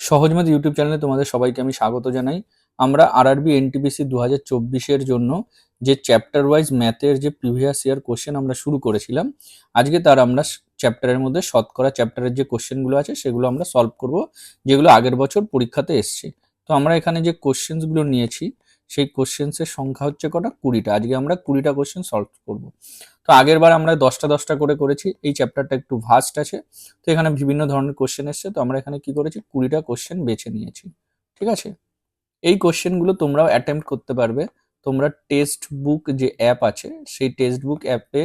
সহজমেধ YouTube চ্যানেলে তোমাদের সবাইকে আমি স্বাগত জানাই। আমরা আরআরবি এনটিপিসি 2024-এর জন্য যে চ্যাপ্টার ওয়াইজ ম্যাথের যে প্রিভিয়াস ইয়ার কোশ্চেন আমরা শুরু করেছিলাম, আজকে তার আমরা চ্যাপ্টারের মধ্যে শতকরা চ্যাপ্টারের যে কোশ্চেনগুলো আছে সেগুলো আমরা সলভ করব, যেগুলো আগের বছর পরীক্ষাতে এসছে। তো আমরা এখানে যে কোশ্চেন্সগুলো নিয়েছি সেই কোশ্চেন্সের সংখ্যা হচ্ছে কটা? 20টা। আজকে আমরা 20টা কোশ্চেন সলভ করব। তো আগের বার আমরা 10টা করে করেছি। এই চ্যাপ্টারটা একটু ভাস্ট আছে, তো এখানে বিভিন্ন ধরনের কোশ্চেন এসছে। তো আমরা এখানে কি করেছি, 20টা কোশ্চেন বেছে নিয়েছি। ঠিক আছে, এই কোশ্চেনগুলো তোমরাও অ্যাটেম্প্ট করতে পারবে। তোমরা টেক্সট বুক যে অ্যাপ আছে সেই টেক্সট বুক অ্যাপে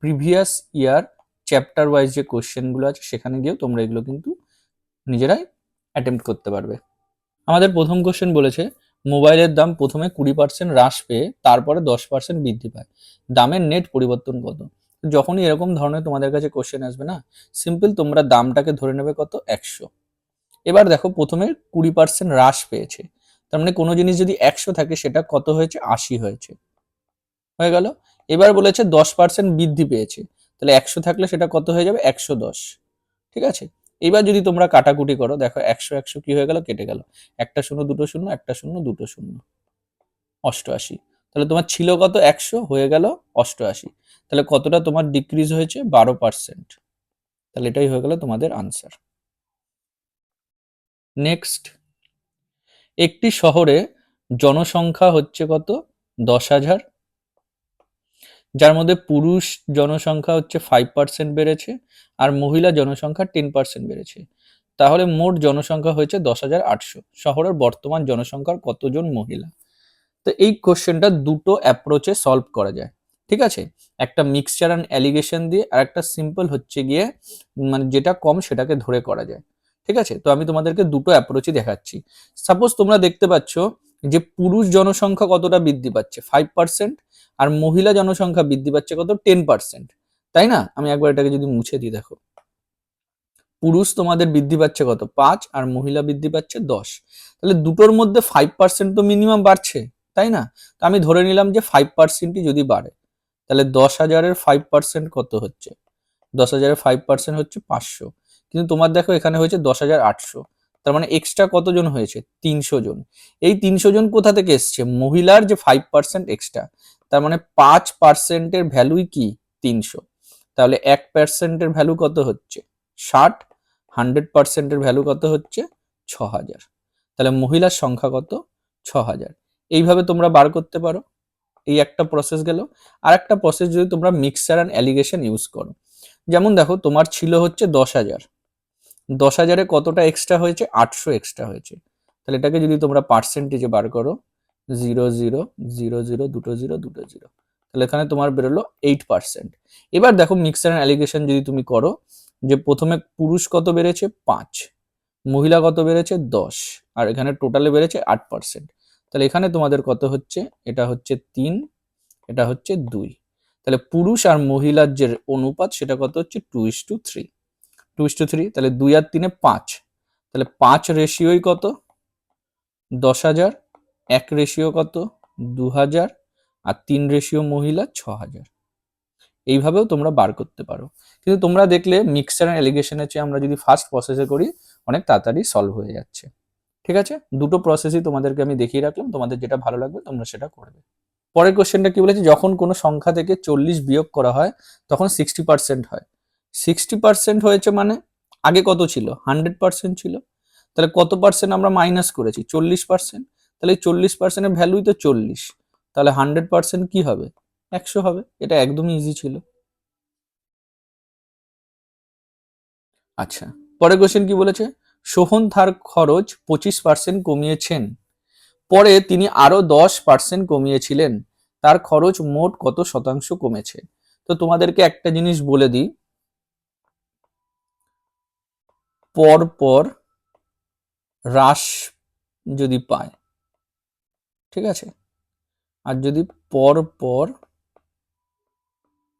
প্রিভিয়াস ইয়ার চ্যাপ্টার ওয়াইজ যে কোশ্চেনগুলো আছে সেখানে গিয়েও তোমরা এগুলো কিন্তু নিজেরাই অ্যাটেম্প্ট করতে পারবে। আমাদের প্রথম কোশ্চেন বলেছে, মোবাইলের দাম প্রথমে 20% হ্রাস পেয়ে তারপরে 10% বৃদ্ধি পায়, দামের নেট পরিবর্তন কত? যখনই এরকম ধরনের তোমাদের কাছে কোশ্চেন আসবে না, সিম্পল তোমরা দামটাকে ধরে নেবে কত? 100। এবার দেখো প্রথমে 20% হ্রাস পেয়েছে, তার মানে কোনো জিনিস যদি 100 থাকে সেটা কত হয়েছে? 80 হয়েছে, হয়ে গেল। এবার বলেছে 10% বৃদ্ধি পেয়েছে, তাহলে 100 থাকলে সেটা কত হয়ে যাবে? 110। ঠিক আছে, এবার যদি তোমরা কাটাকুটি করো, দেখো 100 100 কি হয়ে গেল? কেটে গেল। একটা শূন্য দুটো শূন্য, একটা শূন্য দুটো শূন্য, 88। তাহলে তোমার ছিল কত? 100, হয়ে গেল 88। তাহলে কতটা তোমার ডিক্রিজ হয়েছে? 12%। তাহলে এটাই হয়ে গেল তোমাদের আনসার। নেক্সট, একটি শহরে জনসংখ্যা হচ্ছে কত? 10,000, যার মধ্যে পুরুষ জনসংখ্যা হচ্ছে 5% বেড়েছে আর মহিলা জনসংখ্যা 10% বেড়েছে, তাহলে মোট জনসংখ্যা হয়েছে 10,800। শহরের বর্তমান জনসংখ্যার কতজন মহিলা? তো এই কোশ্চেনটা দুটো অ্যাপ্রোচে সলভ করা যায়। ঠিক আছে, একটা মিক্সচার অ্যান্ড অ্যালিগেশন দিয়ে, আর একটা সিম্পল হচ্ছে গিয়ে মানে যেটা কম সেটাকে ধরে করা যায়। ঠিক আছে, তো আমি তোমাদেরকে দুটো অ্যাপ্রোচই দেখাচ্ছি। সাপোজ তোমরা দেখতে পাচ্ছ যে পুরুষ জনসংখ্যা কতটা বৃদ্ধি পাচ্ছে? 5%, আর মহিলা জনসংখ্যা বৃদ্ধি পাচ্ছে কত? 10%। তাই না? আমি একবার এটাকে যদি মুছে দিই, দেখো পুরুষ তোমাদের বৃদ্ধি পাচ্ছে কত? 5, আর মহিলা বৃদ্ধি পাচ্ছে 10। তাহলে দুটোর মধ্যে 5% তো মিনিমাম বাড়ছে, তাই না? তো আমি ধরে নিলাম যে 5%ই যদি বাড়ে, তাহলে 10,000-এর 5% কত হচ্ছে? 10,000-এর 5% হচ্ছে 500। কিন্তু তোমার দেখো এখানে হয়েছে 10,800, তার মানে এক্সট্রা কতজন হয়েছে? 300 জন। এই 300 জন কোথা থেকে এসছে? মহিলার যে 5% এক্সট্রা, তার মানে 5%-এর ভ্যালুই কি? 300। তাহলে 1%-এর ভ্যালু কত হচ্ছে? 60। 100%-এর ভ্যালু কত হচ্ছে? 6,000। তাহলে মহিলার সংখ্যা কত? 6,000। এইভাবে তোমরা বার করতে পারো। এই একটা প্রসেস গেল। আর একটা প্রসেস যদি তোমরা মিক্সচার অ্যান্ড অ্যালিগেশন ইউজ করো, যেমন দেখো তোমার ছিল হচ্ছে 10,000, 10,000-এ কতটা এক্সট্রা হয়েছে? 800 এক্সট্রা হয়েছে। তাহলে এটাকে যদি তোমরা পার্সেন্টেজে বার করো, 0 0 0 0 দুটো 0 দুটো 0, তাহলে এখানে তোমার বেরোলো 8%। এবার দেখো মিক্সচার অ্যান্ড অ্যালিগেশন যদি তুমি করো, যে প্রথমে পুরুষ কত বেড়েছে? 5, মহিলা কত বেড়েছে? 10, আর এখানে টোটালে বেড়েছে 8%। তাহলে এখানে তোমাদের কত হচ্ছে? এটা হচ্ছে 3, এটা হচ্ছে 2। তাহলে পুরুষ আর মহিলার যে অনুপাত সেটা কত হচ্ছে? 2:3। 2:3, তাহলে 2 আর 3-এ 5, তাহলে 5 রেশিওই কত? 10,000। 1 রেশিও কত? 2,000। আর 3 রেশিও মহিলা 6,000। এইভাবেও তোমরা বার করতে পারো। কিন্তু তোমরা দেখলে মিক্সচার অ্যান্ড অ্যালিগেশনের চেয়ে আমরা যদি ফার্স্ট প্রসেসে করি, অনেক তাড়াতাড়ি সলভ হয়ে যাচ্ছে। ঠিক আছে, দুটো প্রসেসই তোমাদেরকে আমি দেখিয়ে রাখলাম, তোমাদের যেটা ভালো লাগবে তোমরা সেটা করবে। পরের কোশ্চেনটা কি বলেছে, যখন কোনো সংখ্যা থেকে 40 বিয়োগ করা হয় তখন 60% হয়। 60% হয়েছে মানে আগে কত ছিল? 100% ছিল। তাহলে কত পার্সেন্ট আমরা মাইনাস করেছি? 40%। তাহলে 40%-এর ভ্যালুই তো 40। তাহলে 100% কি হবে? 100 হবে। এটা একদমই ইজি ছিল। আচ্ছা, পরের কোশ্চেন কি বলেছে, সোহন তার খরচ 25% কমিয়েছেন, পরে তিনি আরো 10% কমিয়েছিলেন, তার খরচ মোট কত শতাংশ কমেছে? তো তোমাদেরকে একটা জিনিস বলে দিই, পর পর হ্রাস যদি পায়, ঠিক আছে, আর যদি পর পর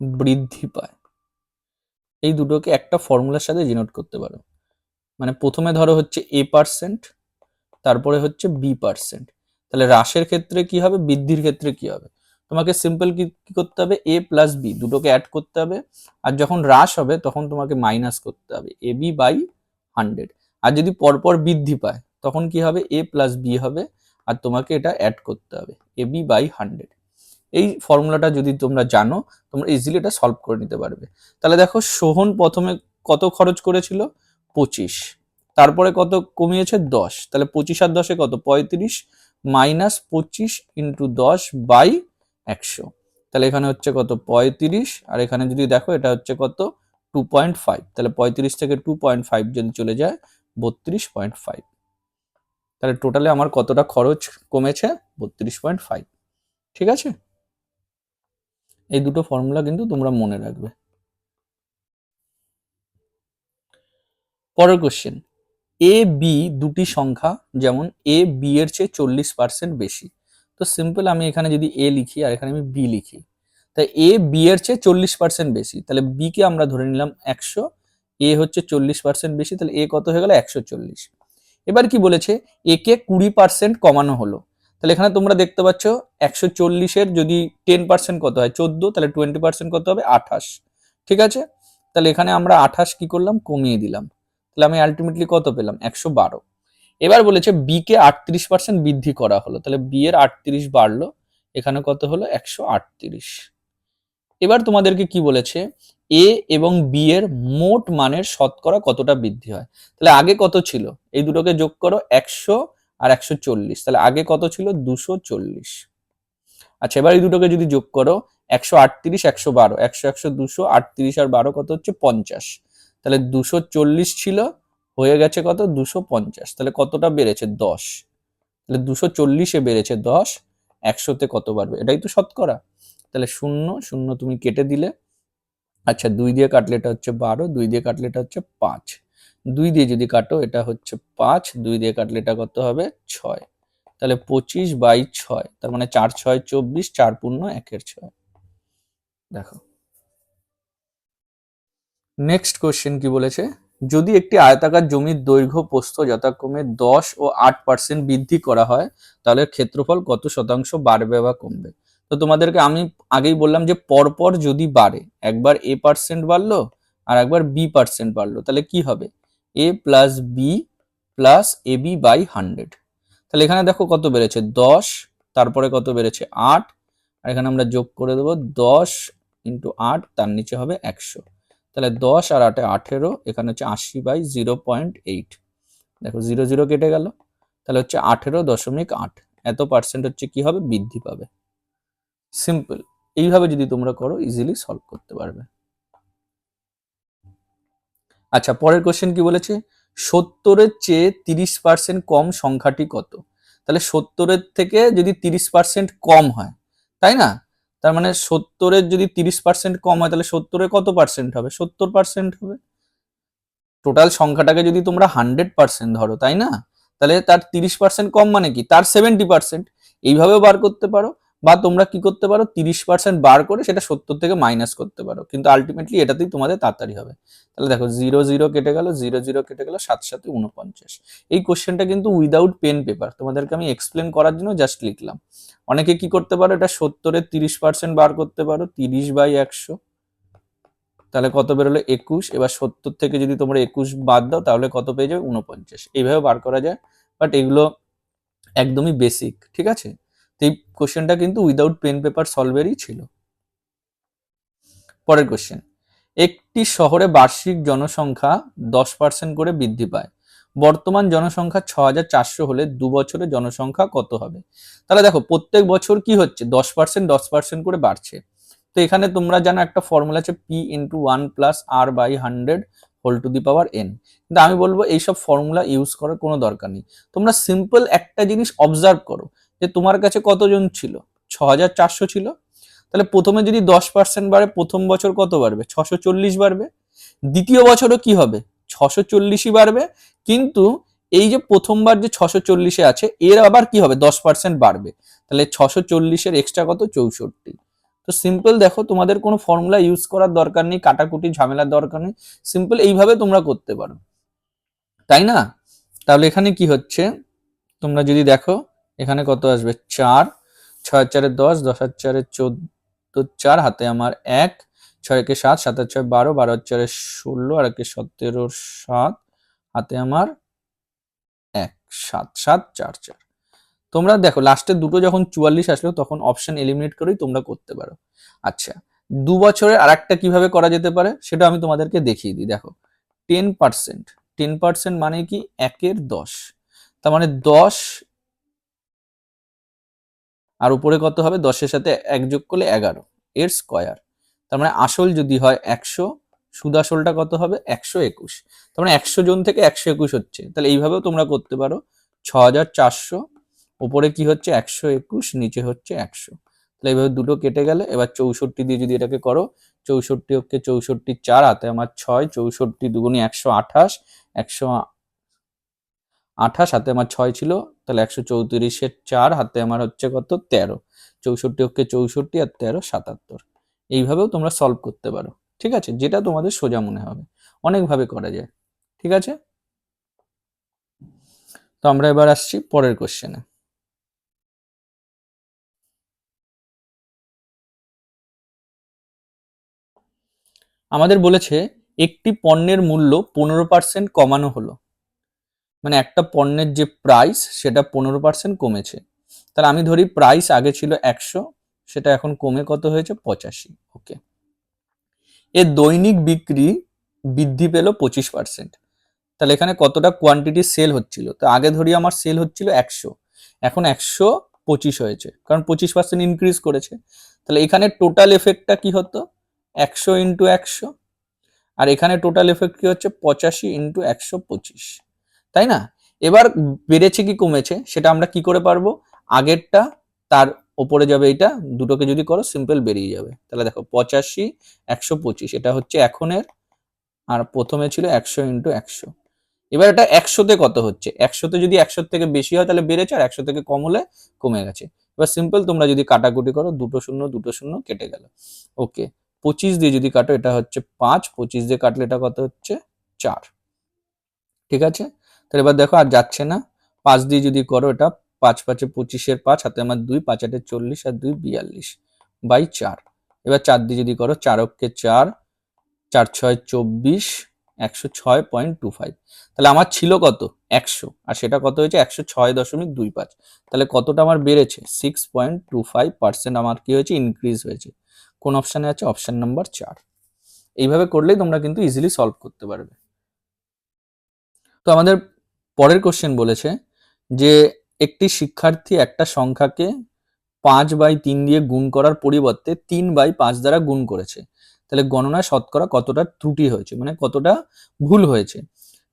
বৃদ্ধি পায়, এই দুটোকে একটা ফর্মুলার সাথে ডিনোট করতে পারো। মানে প্রথমে ধরো হচ্ছে A%, তারপরে হচ্ছে B%। তাহলে হ্রাসের ক্ষেত্রে কি হবে? বৃদ্ধির ক্ষেত্রে কি হবে? তোমাকে সিম্পল কি করতে হবে? A প্লাস বি দুটোকে অ্যাড করতে হবে, আর যখন হ্রাস হবে তখন তোমাকে মাইনাস করতে হবে AB/100। আর যদি পরপর বৃদ্ধি পায় তখন কি হবে, a প্লাস বি হবে, আর তোমাকে এটা অ্যাড করতে হবে ab বাই 100। এই ফর্মুলাটা যদি তোমরা জানো তোমরা ইজিলি এটা সলভ করে নিতে পারবে। তাহলে দেখো সোহন প্রথমে কত খরচ করেছিল, 25, তারপরে কত কমিয়েছে 10, তাহলে 25 আর 10 কত, 35 মাইনাস 25 ইন্টু 10 বাই 100, তাহলে এখানে হচ্ছে কত 35, আর এখানে যদি দেখো এটা হচ্ছে কত 2.5, তাহলে 35 থেকে 2.5 যদি চলে যায় 32.5, তাহলে টোটালে আমার কতটা খরচ কমেছে, 32.5। ঠিক আছে, এই দুটো ফর্মুলা কিন্তু তোমরা মনে রাখবে। পরের কোশ্চেন, এ বি দুটি সংখ্যা, যেমন এ বি এর চেয়ে 40% বেশি। তো সিম্পল আমি এখানে যদি এ লিখি আর এখানে আমি বি লিখি, তাই এ বি এর চেয়ে 40% বেশি, তাহলে বি কে আমরা ধরে নিলাম 100, এ হচ্ছে 40% বেশি, তাহলে এ কত হয়ে গেল 140। এবার কি বলেছে, এ কে 20% কমানো হলো, তাহলে এখানে তোমরা দেখতে পাচ্ছ 140-এর যদি 10% কত হয় 14, তাহলে 20% কত হবে 28। ঠিক আছে, তাহলে এখানে আমরা 28 কি করলাম, কমিয়ে দিলাম, তাহলে আমি আলটিমেটলি কত পেলাম 112। এবার বলেছে বি কে 38% বৃদ্ধি করা হলো, তাহলে বি এর 38 বাড়লো, এখানে কত হলো 138। এবার তোমাদেরকে কি বলেছে, এ এবং বি এর মোট মানের শতকরা কতটা বৃদ্ধি হয়, তাহলে আগে কত ছিল, এই দুটোকে যোগ করো 100 আর 140, তাহলে আগে কত ছিল 240। আচ্ছা, এবার এই দুটোকে যদি যোগ করো 138 112, 100 100 200, 38 আর 12 কত হচ্ছে 50, তাহলে 240 ছিল, হয়ে গেছে কত 250, তাহলে কতটা বেড়েছে 10, তাহলে 240-এ বেড়েছে 10, 100-তে কত বাড়বে, এটাই তো শতকরা, তাহলে 0 0 তুমি কেটে দিলে। আচ্ছা, 2 দিয়ে কাটলে এটা হচ্ছে 12, 2 দিয়ে কাটলে এটা হচ্ছে 5, 2 দিয়ে যদি কাটো এটা হচ্ছে 5, 2 দিয়ে কাটলে এটা কত হবে 6, তাহলে 25/6, তার মানে 4 6 24, 4 পূর্ণ 1-এর 6। দেখো নেক্সট কোশ্চেন কি বলেছে, যদি একটি আয়তাকার জমির দৈর্ঘ্য প্রস্থ যথাক্রমে 10 ও 8% বৃদ্ধি করা হয় তাহলে ক্ষেত্রফল কত শতাংশ বাড়বে বা কমবে। তো তোমাদেরকে আমি আগেই বললাম যে পরপর যদি বাড়ে, একবার a% বাড়লো আর একবার b% বাড়লো, তাহলে কি হবে, a plus B plus ab by 100। তাহলে এখানে দেখো কত বেড়েছে 10, তারপরে কত বেড়েছে 8, আর এখানে আমরা যোগ করে দেবো 10 ইন্টু 8, তার নিচে হবে 100, তাহলে 10 আর 8 18, এখানে হচ্ছে 80/0.8, দেখো 0 0 কেটে গেল, তাহলে হচ্ছে 18.8, এত পার্সেন্ট হচ্ছে কি হবে, বৃদ্ধি পাবে। সিম্পল, এইভাবে যদি তোমরা করো ইজিলি সলভ করতে পারবে। আচ্ছা, পরের কোশ্চেন কি বলেছে, 70-এর চেয়ে 30% কম সংখ্যাটি কত। তাহলে 70-এর থেকে যদি 30% কম হয়, তাই না, তার মানে 70-এর যদি 30% কম হয় তাহলে 70-এ কত পার্সেন্ট হবে, 70% হবে। টোটাল সংখ্যাটাকে যদি তোমরা 100% ধরো, তাই না, তাহলে তার 30% কম মানে কি, তার 70%, এইভাবেও বার করতে পারো, বা তোমরা কি করতে পারো 30% বার করে সেটা 70 থেকে মাইনাস করতে পারো, কিন্তু আলটিমেটলি এটাতেই তোমাদের তাড়াতাড়ি হবে। তাহলে দেখো 0 0 কেটে গেল, 0 0 কেটে গেল, 7 7 49। এই কোশ্চেনটা কিন্তু উইদাউট পেন পেপার, তোমাদেরকে আমি এক্সপ্লেন করার জন্য জাস্ট লিখলাম। অনেকে কি করতে পারো, এটা 70-এর 30% বার করতে পারো, 30/100, তাহলে কত বেরোলো 21, এবার 70 থেকে যদি তোমরা 21 বাদ দাও তাহলে কত পেয়ে যাবে 49, এইভাবে বার করা যায়, বাট এগুলো একদমই বেসিক। ঠিক আছে, তো এই কোশ্চেনটা কিন্তু উইদাউট পেন পেপার সলভেরই ছিল। পরের কোশ্চেন, একটি শহরে বার্ষিক জনসংখ্যা 10% করে বৃদ্ধি পায়, বর্তমান জনসংখ্যা 6400 হলে 2 বছরে জনসংখ্যা কত হবে। তাহলে দেখো প্রত্যেক বছর কি হচ্ছে 10% 10% করে বাড়ছে, তো এখানে তোমরা জানো একটা ফর্মুলা আছে p into 1 plus r by 100 whole to the power n, কিন্তু আমি বলবো এইসব ফর্মুলা ইউজ করার কোনো দরকার নেই। তোমরা সিম্পল একটা জিনিস অবজার্ভ করো, যে তোমার কাছে কতজন ছিল, 6400 ছিল, তাহলে প্রথমে যদি 10% বাড়ে, প্রথম বছর কত বাড়বে 640 বাড়বে, দ্বিতীয় বছরও কি হবে 640ই বাড়বে, কিন্তু এই যে প্রথমবার যে 640-এ আছে এর আবার কি হবে 10% বাড়বে, তাহলে 640-এর এক্সট্রা কত 64। তো সিম্পল দেখো, তোমাদের কোনো ফর্মুলা ইউজ করার দরকার নেই, কাটাকুটি ঝামেলার দরকার নেই, সিম্পল এইভাবে তোমরা করতে পারো, তাই না। তাহলে এখানে কি হচ্ছে, তোমরা যদি দেখো এখানে কত আসবে 4, 6 আর 4 10, 10 আর 4 14, 4 হাতে আমার 1, 6 7, 7 আর 6 12, 12 আর 4 16, আর 1 17 7, হাতে আমার 7 7 4 4। তোমরা দেখো লাস্টের দুটো যখন 44 আসলো তখন অপশন এলিমিনেট করেই তোমরা করতে পারো। আচ্ছা, 2 বছরের আর একটা কিভাবে করা যেতে পারে সেটা আমি তোমাদেরকে দেখিয়ে দিই। দেখো 10%, 10% মানে কি 1/10, তার মানে 10 আর উপরে কত হবে, 10-এর সাথে 1 যোগ করলে 11 এর স্কয়ার। তার মানে আসল যদি হয় 100, সুদ আসলটা কত হবে 121। তার মানে 100 জন থেকে 121 হচ্ছে। তাহলে এইভাবেও তোমরা করতে পারো, 6400 উপরে কি হচ্ছে 121, নিচে হচ্ছে 100। তাহলে এইভাবে দুটো কেটে গেলে এবার 64 দিয়ে যদি এটাকে করো, 64 ওকে 64 4 হাতে আমার 6, 64 দুগুণে 128, 128 হাতে আমার 6 ছিল, তাহলে 134-এর 4 হাতে আমার হচ্ছে কত 13, 64 ওকে 64 আর 13 77। এইভাবেও তোমরা সলভ করতে পারো, ঠিক আছে, যেটা তোমাদের সোজা মনে হবে। অনেকভাবে করা যায়, ঠিক আছে। তো আমরা এবার আসছি পরের কোশ্চেনে। আমাদের বলেছে একটি পণ্যের মূল্য 15% কমানো হলো, মানে একটা পণ্যের যে প্রাইস সেটা 15% কমেছে। তাহলে আমি ধরি প্রাইস আগে ছিল 100, সেটা এখন কমে কত হয়েছে 85। ওকে, এর দৈনিক বিক্রি বৃদ্ধি পেল 25%। তাহলে এখানে কতটা কোয়ান্টিটি সেল হচ্ছিল, তো আগে ধরি আমার সেল হচ্ছিল 100, এখন 125 হয়েছে, কারণ 25% ইনক্রিজ করেছে। তাহলে এখানে টোটাল এফেক্টটা কি হতো 100 ইন্টু 100, আর এখানে টোটাল এফেক্ট কি হচ্ছে 85 ইন্টু 125, তাই না। এবার বেড়েছে কি কমেছে সেটা আমরা কি করে পারবো, আগেরটা তার ওপরে যাবে, এটা দুটোকে যদি করো সিম্পল বেরিয়ে যাবে। তাহলে দেখো 85 125 এটা হচ্ছে এখনের, আর প্রথমে ছিল 100 ইন্টু 100। এবার এটা 100-তে কত হচ্ছে, 100-তে যদি 100 থেকে বেশি হয় তাহলে বেড়েছে, আর 100 থেকে কম হলে কমে গেছে। এবার সিম্পল তোমরা যদি কাটাকুটি করো, দুটো শূন্য দুটো শূন্য কেটে গেল। ওকে, 25 দিয়ে যদি কাটো এটা হচ্ছে 5, 25 দিয়ে কাটলে এটা কত হচ্ছে 4, ঠিক আছে। তাহলে এবার দেখো আর যাচ্ছে না, 5 দিয়ে যদি করো এটা 5 5-এ 25-এর 5 হাতে আমার 2, 5 8-এ 40 আর 2 42 বাই 4। এবার 4 দিয়ে যদি করো 4 অক্ষে 4, 4 6 24, 106.25। তাহলে আমার ছিল কত 100, আর সেটা কত হয়েছে 106.25। তাহলে কতটা আমার বেড়েছে 6.25% আমার কি হয়েছে ইনক্রিজ হয়েছে। কোন অপশানে আছে, অপশন নাম্বার 4। এইভাবে করলেই তোমরা কিন্তু ইজিলি সলভ করতে পারবে। তো আমাদের পরের কোশ্চেন বলেছে যে একটি শিক্ষার্থী একটা সংখ্যাকে 5/3 দিয়ে গুণ করার পরিবর্তে 3/5 দ্বারা গুণ করেছে। তাহলে গণনায় শতকরা কতটা ত্রুটি হয়েছে, মানে কতটা ভুল হয়েছে।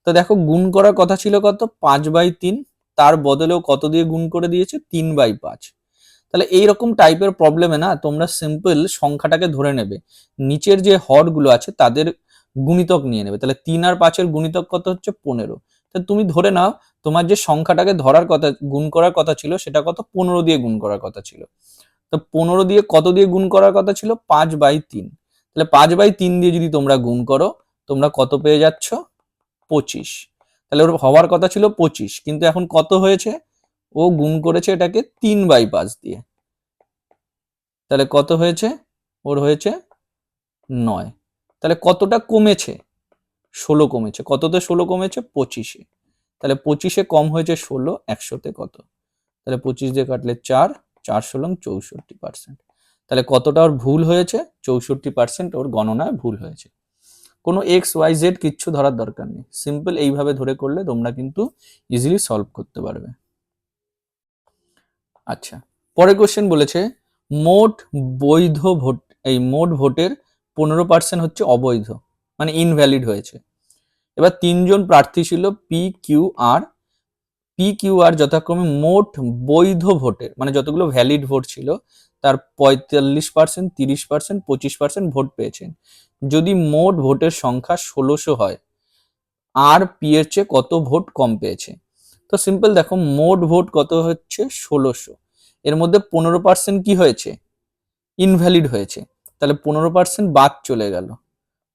তো দেখো গুণ করার কথা ছিল কত 5/3, তার বদলেও কত দিয়ে গুণ করে দিয়েছে 3/5। তাহলে এইরকম টাইপের প্রবলেমে না তোমরা সিম্পল সংখ্যাটাকে ধরে নেবে, নিচের যে হরগুলো আছে তাদের গুণিতক নিয়ে নেবে। তাহলে 3 আর 5-এর গুণিতক কত হচ্ছে 15। তাহলে তুমি ধরে নাও তোমার যে সংখ্যাটাকে ধরার কথা গুণ করার কথা ছিল সেটা কত 15 দিয়ে গুণ করার কথা ছিল। তো 15 দিয়ে কত দিয়ে গুণ করার কথা ছিল 5/3। তাহলে 5/3 দিয়ে যদি তোমরা গুণ করো তোমরা কত পেয়ে যাচ্ছ 25। তাহলে ওর হওয়ার কথা ছিল 25, কিন্তু এখন কত হয়েছে, ও গুণ করেছে এটাকে 3/5 দিয়ে। তাহলে কত হয়েছে, ওর হয়েছে 9। তাহলে কতটা কমেছে 16 কমেছে। কততে 16 কমেছে 25-এ। তাহলে 25-এ কম হয়েছে 16, 100-তে কত, তাহলে 25 দিয়ে কাটলে 4, 4 16 64%। তাহলে কতটা ওর ভুল হয়েছে 64% ওর গণনায় ভুল হয়েছে। কোনো XYZ কিচ্ছু ধরার দরকার নেই, সিম্পল এইভাবে ধরে করলে তোমরা কিন্তু ইজিলি সলভ করতে পারবে। আচ্ছা, পরের কোশ্চেন বলেছে মোট বৈধ ভোট, এই মোট ভোটের 15% হচ্ছে অবৈধ, মানে ইনভ্যালিড হয়েছে। এবার 3জন প্রার্থী ছিল পি কিউ আর যথাক্রমে মোট বৈধ ভোটের, মানে যতগুলো ভ্যালিড ভোট ছিল তার 45%, 30%, 25% ভোট পেয়েছেন। যদি মোট ভোটের সংখ্যা 1600 হয়, আর পি এর চেয়ে কত ভোট কম পেয়েছে। তো সিম্পল দেখো মোট ভোট কত হচ্ছে 1600, এর মধ্যে 15% কি হয়েছে ইনভ্যালিড হয়েছে, তাহলে 15% বাদ চলে গেল,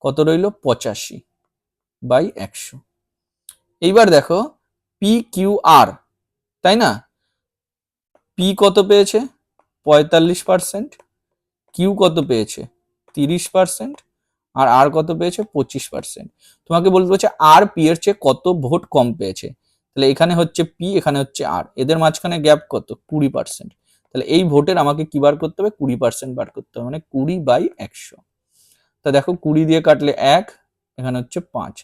কত রইল 85/100। এইবার দেখো পি কিউ আর, তাই না, পি কত পেয়েছে 45%, কিউ কত পেয়েছে 30%, আর আর কত পেয়েছে 25%। তোমাকে বলতে হচ্ছে আর পি এর চেয়ে কত ভোট কম পেয়েছে। তাহলে এখানে হচ্ছে পি, এখানে হচ্ছে আর, এদের মাঝখানে গ্যাপ কত 20%। তাহলে এই ভোটের আমাকে কি বার করতে হবে 20% বার করতে হবে, মানে 20/100। তা দেখো 20 দিয়ে কাটলে 1, এখানে হচ্ছে 5,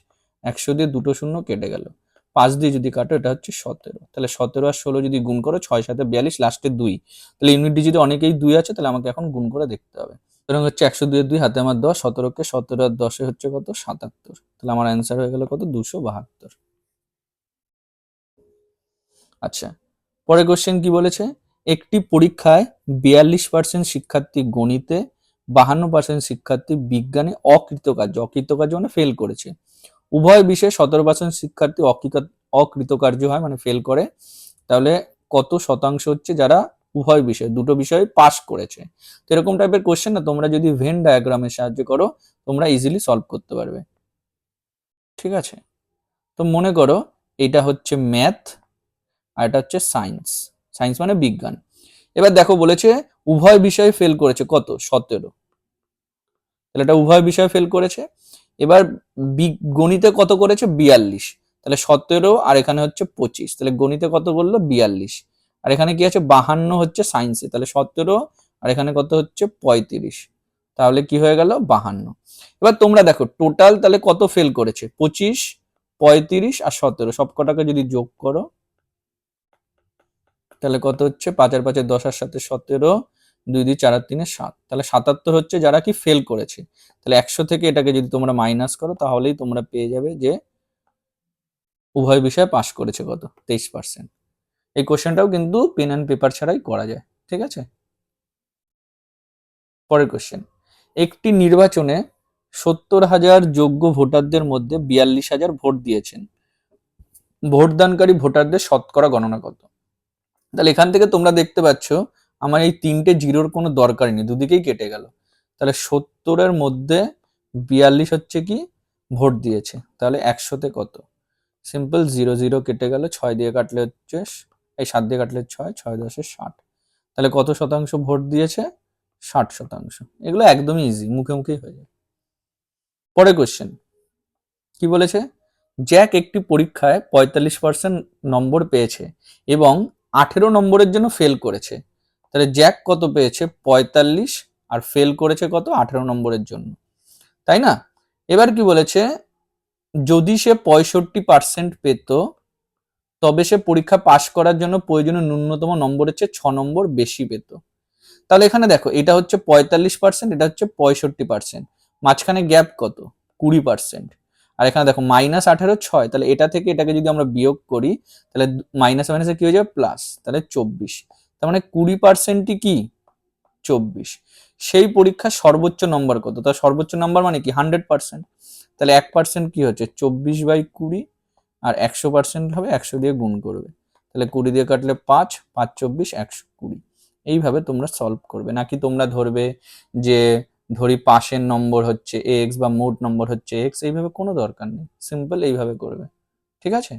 100 দিয়ে দুটো শূন্য কেটে গেল, 5 দিয়ে যদি কাটো এটা হচ্ছে 17। তাহলে 17 আর 16 যদি গুণ করো 6 7 42, লাস্টে 2। তাহলে ইউনিট ডিজিটে অনেকেই 2 আছে, তাহলে আমাকে এখন গুণ করে দেখতে হবে। সুতরাং হচ্ছে 102 এর 2 হাতে আমার 10, 17কে 17 আর 10 হচ্ছে কত 77। তাহলে আমার অ্যান্সার হয়ে গেল কত 272। আচ্ছা, পরের কোশ্চেন কি বলেছে, একটি পরীক্ষায় 42% শিক্ষার্থী গণিতে, 52% শিক্ষার্থী বিজ্ঞানে অকৃতকার্য মানে ফেল করেছে। উভয় বিষয়ে 17% শিক্ষার্থী অকৃতকার্য হয় মানে ফেল করে। তাহলে কত শতাংশ হচ্ছে যারা উভয় বিষয় দুটো বিষয়ে পাস করেছে। তো এরকম টাইপের কোশ্চেন না তোমরা যদি ভেন ডায়াগ্রামের সাহায্য করো তোমরা ইজিলি সলভ করতে পারবে। ঠিক আছে, তো মনে করো এটা হচ্ছে ম্যাথ আর এটা হচ্ছে সায়েন্স, সায়েন্স মানে বিজ্ঞান। এবার দেখো বলেছে উভয় বিষয়ে ফেল করেছে কত 17, তাহলে এটা উভয় বিষয়ে ফেল করেছে। এবার গণিতে কত করেছে 42, তাহলে 17 আর এখানে হচ্ছে 25, তাহলে গণিতে কত করলো 42, আর এখানে কি আছে 52 হচ্ছে সায়েন্সে, তাহলে 17 আর এখানে কত হচ্ছে 35, তাহলে কি হয়ে গেল 52। এবার তোমরা দেখো টোটাল তাহলে কত ফেল করেছে 25, 35 আর 17, সব কটাকে যদি যোগ করো তাহলে কত হচ্ছে 5 আর 5 10 আর 7 17, 2 2 4 আর 3 7, তাহলে 77 হচ্ছে যারা কি ফেল করেছে। তাহলে 100 থেকে এটাকে যদি তোমরা মাইনাস করো তাহলেই তোমরা পেয়ে যাবে যে উভয় বিষয়ে পাস করেছে কত 23%। এই কোশ্চেনটাও কিন্তু পেন অ্যান্ড পেপার ছাড়াই করা যায়। ঠিক আছে, পরের কোশ্চেন, একটি নির্বাচনে 70,000 যোগ্য ভোটারদের মধ্যে 42,000 ভোট দিয়েছেন, ভোটদানকারী ভোটারদের শতকরা গণনা কত। তাহলে এখান থেকে তোমরা দেখতে পাচ্ছ আমার এই তিনটে জিরোর কোনো দরকার নেই, দুদিকেই কেটে গেল। তাহলে 70-এর মধ্যে 42 হচ্ছে কি ভোট দিয়েছে, তাহলে 100-তে কত, সিম্পল 0 0 কেটে গেল, 6 দিয়ে কাটলে হচ্ছে এই 7 দিয়ে কাটলে 6, 6 10 60, তাহলে কত শতাংশ ভোট দিয়েছে 60%। এগুলো একদমই ইজি, মুখে মুখেই হয়ে যায়। পরের কোশ্চেন কি বলেছে, জ্যাক একটি পরীক্ষায় 45% নম্বর পেয়েছে এবং 18 নম্বরের জন্য ফেল করেছে। তাহলে জ্যাক কত পেয়েছে 45 আর ফেল করেছে কত 18 নম্বরের জন্য, তাই না। এবার কি বলেছে, যদি সে 65% পেত তবে সে পরীক্ষা পাশ করার জন্য প্রয়োজনীয় ন্যূনতম নম্বরের চেয়ে 6 নম্বর বেশি পেত। তাহলে এখানে দেখো এটা হচ্ছে 45%, এটা হচ্ছে 65%, মাঝখানে গ্যাপ কত 20%। আর এখানে দেখো -18 6, তাহলে এটা থেকে এটাকে যদি আমরা বিয়োগ করি তাহলে মাইনাস মাইনাসে কি হয়ে যাবে প্লাস, তাহলে 24, তার মানে 20%ই কি 24। সেই পরীক্ষার সর্বোচ্চ নম্বর কত, তার সর্বোচ্চ নম্বর মানে কি 100%, তাহলে 1% কি হচ্ছে 24/20, আর 100% হবে 100 দিয়ে গুণ করবে, তাহলে 20 দিয়ে কাটলে 5, 5 24 120। এইভাবে তোমরা সলভ করবে, নাকি তোমরা ধরবে যে ধরি পাশের নম্বর হচ্ছে এক্স বা মোট নম্বর হচ্ছে এক্স, এইভাবে কোনো দরকার নেই, সিম্পল এইভাবে করবে। ঠিক আছে,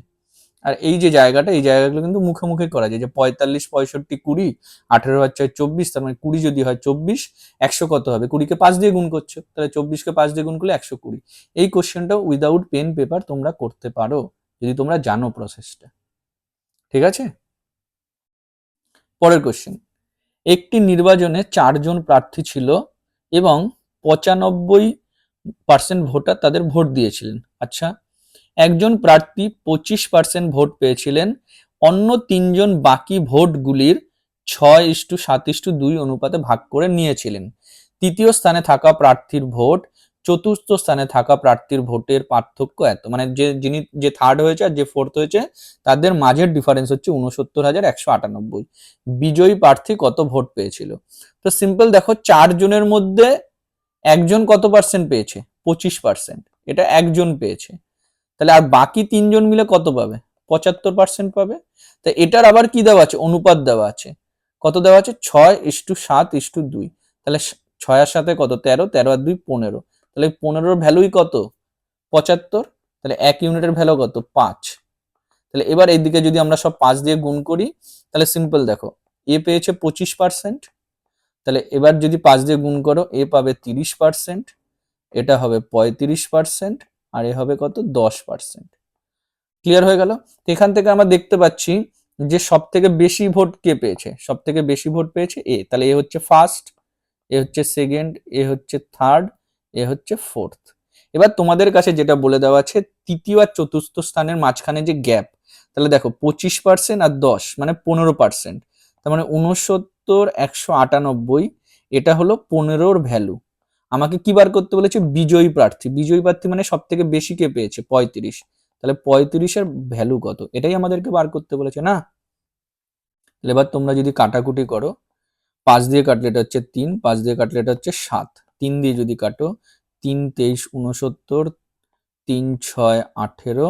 আর এই যে জায়গাটা এই জায়গাগুলো কিন্তু মুখে মুখে করা যায়, যে 45 65 20, 18 হচ্ছে 24, তার মানে 20 যদি হয় 24, 100 কত হবে 20-কে 5 দিয়ে গুণ করছো, তাহলে 24-কে 5 দিয়ে গুণ করলে 120। এই কোশ্চেনটাও উইদাউট পেন পেপার তোমরা করতে পারো যদি তোমরা জানো প্রসেসটা। ঠিক আছে, পরের কোশ্চেন, একটি নির্বাচনে 4 জন প্রার্থী ছিল এবং 95% ভোটার তাদের ভোট দিয়েছিলেন। আচ্ছা, একজন প্রার্থী 25% ভোট পেয়েছিলেন, অন্য 3 জন বাকি ভোটগুলির 6:7:2 অনুপাতে ভাগ করে নিয়েছিলেন। তৃতীয় স্থানে থাকা প্রার্থীর ভোট চতুর্থ স্থানে থাকা প্রার্থীর ভোটের পার্থক্য এত, মানে যিনি যে থার্ড হয়েছে আর যে ফোর্থ হয়েছে তাদের মাঝের ডিফারেন্স হচ্ছে 69,198। বিজয়ী প্রার্থী কত ভোট পেয়েছিল। তো সিম্পল দেখো 4 জনের মধ্যে একজন কত পার্সেন্ট পেয়েছে 25%, এটা একজন পেয়েছে, তাহলে আর বাকি 3 জন মিলে কত পাবে 75% পাবে। তো এটার আবার কি দেওয়া আছে অনুপাত দেওয়া আছে, কত দেওয়া আছে 6:7:2, তাহলে 6 আর 7 কত 13, 13 আর 2 15, তাহলে 15-র ভ্যালুই কত 75, তাহলে 1 ইউনিটের ভ্যালু কত 5। তাহলে এবার এইদিকে যদি আমরা সব 5 দিয়ে গুণ করি তাহলে সিম্পল দেখো এ পেয়েছে 25%, তাহলে এবার যদি 5 দিয়ে গুণ করো এ পাবে 30%, এটা হবে 35%, আর এ হবে কত 10%। ক্লিয়ার হয়ে গেল? তো এখান থেকে আমরা দেখতে পাচ্ছি যে সব থেকে বেশি ভোট কে পেয়েছে, সব থেকে বেশি ভোট পেয়েছে এ, তাহলে এ হচ্ছে ফার্স্ট, এ হচ্ছে সেকেন্ড, এ হচ্ছে থার্ড, এ হচ্ছে ফোর্থ। এবার তোমাদের কাছে যেটা বলে দেওয়া আছে তৃতীয় আর চতুর্থ স্থানের মাঝখানে যে গ্যাপ, তাহলে দেখো 25% আর 10 মানে 15%, তার মানে 69, 198, এটা হলো 15-র ভ্যালু। আমাকে কি বার করতে বলেছে? বিজয়ী প্রার্থী। বিজয়ী প্রার্থী মানে সব থেকে বেশি কে পেয়েছে? 35। তাহলে 35-এর ভ্যালু কত, এটাই আমাদেরকে বার করতে বলেছে না? এবার তোমরা যদি কাটাকুটি করো, 5 দিয়ে কাটলে এটা হচ্ছে 3, 5 দিয়ে কাটলে এটা হচ্ছে 7, 3 দিয়ে যদি কাটো 3 23 69, 3 6 18,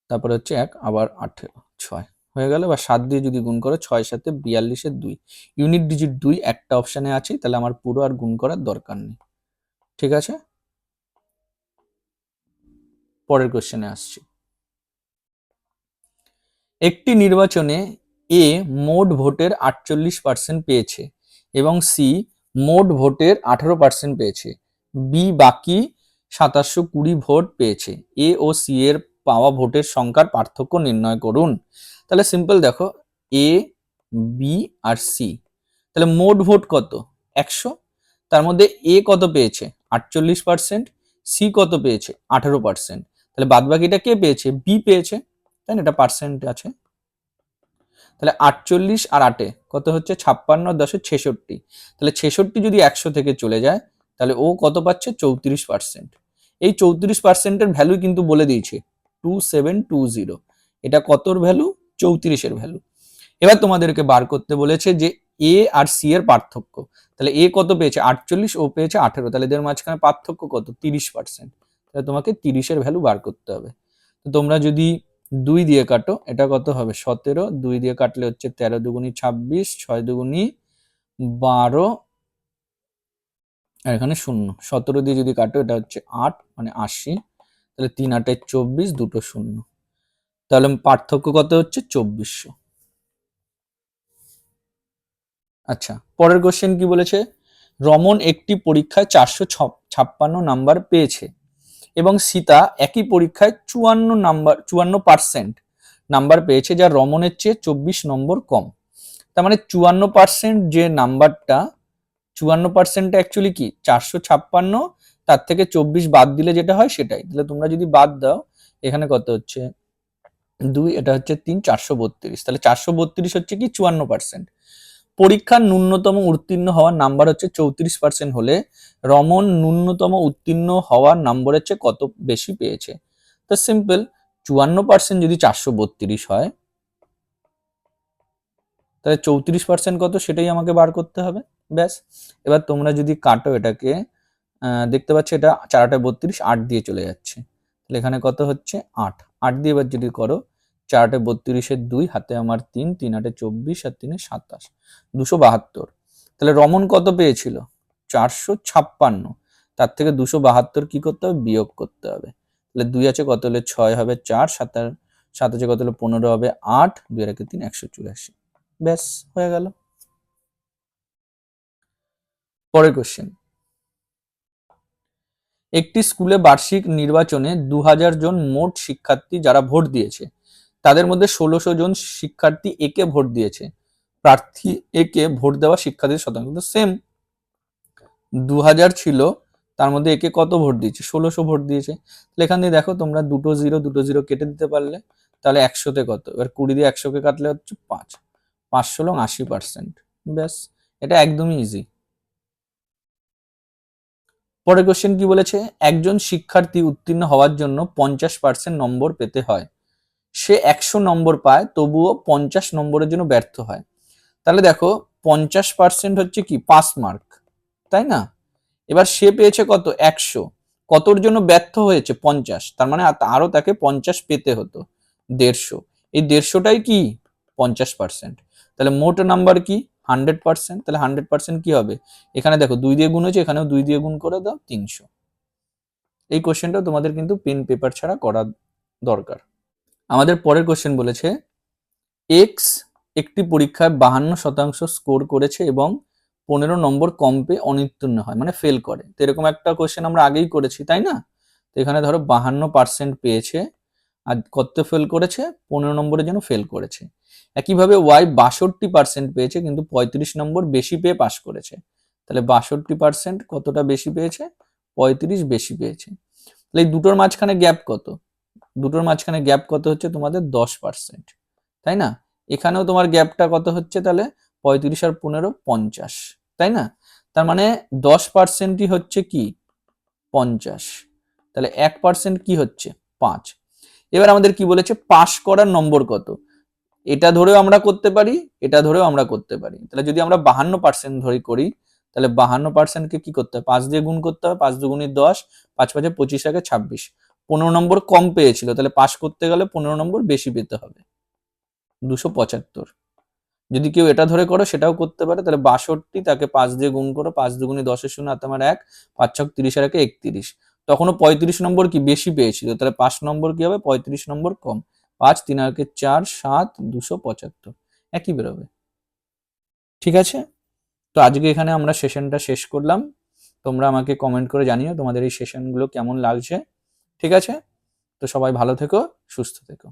তারপরে হচ্ছে 1 আবার 18, 6 হয়ে গেল। বা 7 দিয়ে যদি গুণ করো 6 7 42 2, ইউনিট ডিজিট 2 একটা অপশানে আছে, তাহলে আমার পুরো আর গুণ করার দরকার নেই। ঠিক আছে, পরের কোশ্চেনে আসছি। একটি নির্বাচনে এ মোট ভোটের 48% পেয়েছে এবং সি মোট ভোটের 18% পেয়েছে, বি বাকি 2720 ভোট পেয়েছে। এ ও সি এর পাওয়া ভোটের সংখ্যার পার্থক্য নির্ণয় করুন। তাহলে সিম্পল দেখো, এ, বি আর সি, তাহলে মোট ভোট কত? 100। তার মধ্যে এ কত পেয়েছে? 48%, সি কত পেয়েছে? 18%। তাহলে বাদ বাকিটা কে পেয়েছে? বি পেয়েছে, তাই না? এটা পার্সেন্ট আছে। তাহলে 48 আর 8 কত হচ্ছে? 56 আর 10 66। তাহলে 66 যদি 100 থেকে চলে যায়, তাহলে ও কত পাচ্ছে? 34%। এই 34%-এর ভ্যালু কিন্তু বলে দিয়েছে 2720। এটা কতর ভ্যালু? 34-এর ভ্যালু। এবার তোমাদেরকে বার করতে বলেছে যে এ আর সি এর পার্থক্য। তাহলে এ কত পেয়েছে? 48, ও পেয়েছে 18, তাহলে এদের মাঝখানে পার্থক্য কত? 30%। তাহলে তোমাকে 30-এর ভ্যালু বার করতে হবে। তো তোমরা যদি 2 দিয়ে কাটো, এটা কত হবে? 17, 2 দিয়ে কাটলে হচ্ছে 13 দুগুণী 26, 6 দুগুণী 12, আর এখানে 0। 17 দিয়ে যদি কাটো এটা হচ্ছে 8 মানে 80, তাহলে 3 8 24, দুটো 0, তাহলে পার্থক্য কত হচ্ছে? 2400। আচ্ছা, পরের কোশ্চেন কি বলেছে? রমন একটি পরীক্ষায় 456 নাম্বার পেয়েছে এবং সীতা একই পরীক্ষায় 54% নাম্বার পেয়েছে, যা রমনের চেয়ে 24 নম্বর কম। তার মানে 54% যে নাম্বারটা, 54%টা অ্যাকচুয়ালি কি? 456, তার থেকে 24 বাদ দিলে যেটা হয় সেটাই। তাহলে তোমরা যদি বাদ দাও, এখানে কত হচ্ছে? 2, এটা হচ্ছে 3, 432। তাহলে 432 হচ্ছে কি? 54%। পরীক্ষার ন্যূনতম উত্তীর্ণ হওয়ার নাম্বার হচ্ছে 34% হলে রমন ন্যূনতম উত্তীর্ণ হওয়ার নম্বরের চেয়ে কত বেশি পেয়েছে? তো সিম্পল, 54% যদি 432 হয়, তাহলে 34% কত সেটাই আমাকে বার করতে হবে। ব্যাস। এবার তোমরা যদি কাটো এটাকে, দেখতে পাচ্ছ এটা 4 8 32, 8 দিয়ে চলে যাচ্ছে, তাহলে এখানে কত হচ্ছে? 8। 8 দিয়ে এবার যদি করো, 4 8 32-এর 2, হাতে আমার 3, 3 8 24 আর 3 27, 272। তাহলে রমন কত পেয়েছিল? 456। তার থেকে 272 কি করতে হবে? বিয়োগ করতে হবে। তাহলে 2 আছে কত হলে 6 হবে 4, 7 7 আছে কত হলে 15 হবে 8, 2 আর 3 184। ব্যাস, হয়ে গেল। পরের কোশ্চেন, একটি স্কুলে বার্ষিক নির্বাচনে 2000 জন মোট শিক্ষার্থী যারা ভোট দিয়েছে, তাদের মধ্যে 1600 জন শিক্ষার্থী একে ভোট দিয়েছে। প্রার্থী একে ভোট দেওয়া শিক্ষার্থীর শতাংশ। তো সেম, 2000 ছিল, তার মধ্যে একে কত ভোট দিয়েছে? 1600 ভোট দিয়েছে। তাহলে এখান দিয়ে দেখো তোমরা দুটো জিরো কেটে দিতে পারলে, তাহলে 100-তে কত? এবার 20 দিয়ে 100-কে কাটলে হচ্ছে 5, 5 80%। ব্যাস, এটা একদমই ইজি। পরের কোশ্চেন কি বলেছে? একজন শিক্ষার্থী উত্তীর্ণ হওয়ার জন্য 50% নম্বর পেতে হয়, সে 100 নম্বর পায় তবুও 50 নম্বরের জন্য ব্যর্থ হয়। তাহলে দেখো 50% হচ্ছে কি? 5 মার্ক, তাই না? এবার সে পেয়েছে কত? 100, কতর জন্য ব্যর্থ হয়েছে? 50, তার মানে আরো তাকে 50 পেতে হতো, 150। এই 150টাই কি? 50%। তাহলে মোট নাম্বার কি? 100%। তাহলে 100% কি হবে? এখানে দেখো 2 দিয়ে গুণ হয়েছে, এখানেও 2 দিয়ে গুণ করে দাও, 300। এই কোশ্চেনটাও তোমাদের কিন্তু পেন পেপার ছাড়া করা দরকার। আমাদের পরের কোশ্চেন বলেছে, এক্স একটি পরীক্ষায় 52% স্কোর করেছে এবং 15 নম্বর কম পেয়ে অনুত্তীর্ণ হয়, মানে ফেল করে। তো এরকম একটা কোশ্চেন আমরা আগেই করেছি, তাই না? তো এখানে ধরো 52% পেয়েছে আর কত ফেল করেছে? 15 নম্বরের জন্য ফেল করেছে। একইভাবে ওয়াই 62% পেয়েছে, কিন্তু 35 নম্বর বেশি পেয়ে পাস করেছে। তাহলে 62% কতটা বেশি পেয়েছে? 35 বেশি পেয়েছে। তাহলে এই দুটোর মাঝখানে গ্যাপ কত? দুটোর মাঝখানে গ্যাপ কত হচ্ছে তোমাদের? 10%, তাই না? এখানেও তোমার গ্যাপটা কত হচ্ছে তাহলে? 35 আর 15 50, তাই না? তার মানে 10%ই হচ্ছে কি? 50। তাহলে 1% কি হচ্ছে? 5। এবার আমাদের কি বলেছে? পাস করার নম্বর কত? এটা ধরেও আমরা করতে পারি, এটা ধরেও আমরা করতে পারি। তাহলে যদি আমরা 52% ধরে করি, তাহলে 52%কে কি করতে হবে? 5 দিয়ে গুণ করতে হবে। 5 দুগুণে 10, 5 5 25 আগে 26। 15 নম্বর কম পেয়েছিল, তাহলে পাস করতে গেলে 15 নম্বর বেশি পেতে হবে, 275। যদি কেউ এটা ধরে করো সেটাও করতে পারে। তাহলে 62, তাকে 5 দিয়ে গুণ করো, 5 দুগুণে 10 শূন্য, আর তোমার 1, 5 ছক 30 আর একে 31। তখনও 35 নম্বর কি বেশি পেয়েছিল, তাহলে 5 নম্বর কি হবে? 35 নম্বর কম। 5 3 আর একে 4 7, 275 একই বেরোবে। ঠিক আছে, তো আজকে এখানে আমরা সেশনটা শেষ করলাম। তোমরা আমাকে কমেন্ট করে জানিও তোমাদের এই সেশনগুলো কেমন লাগছে। ঠিক আছে, তো সবাই ভালো থেকো, সুস্থ থেকো।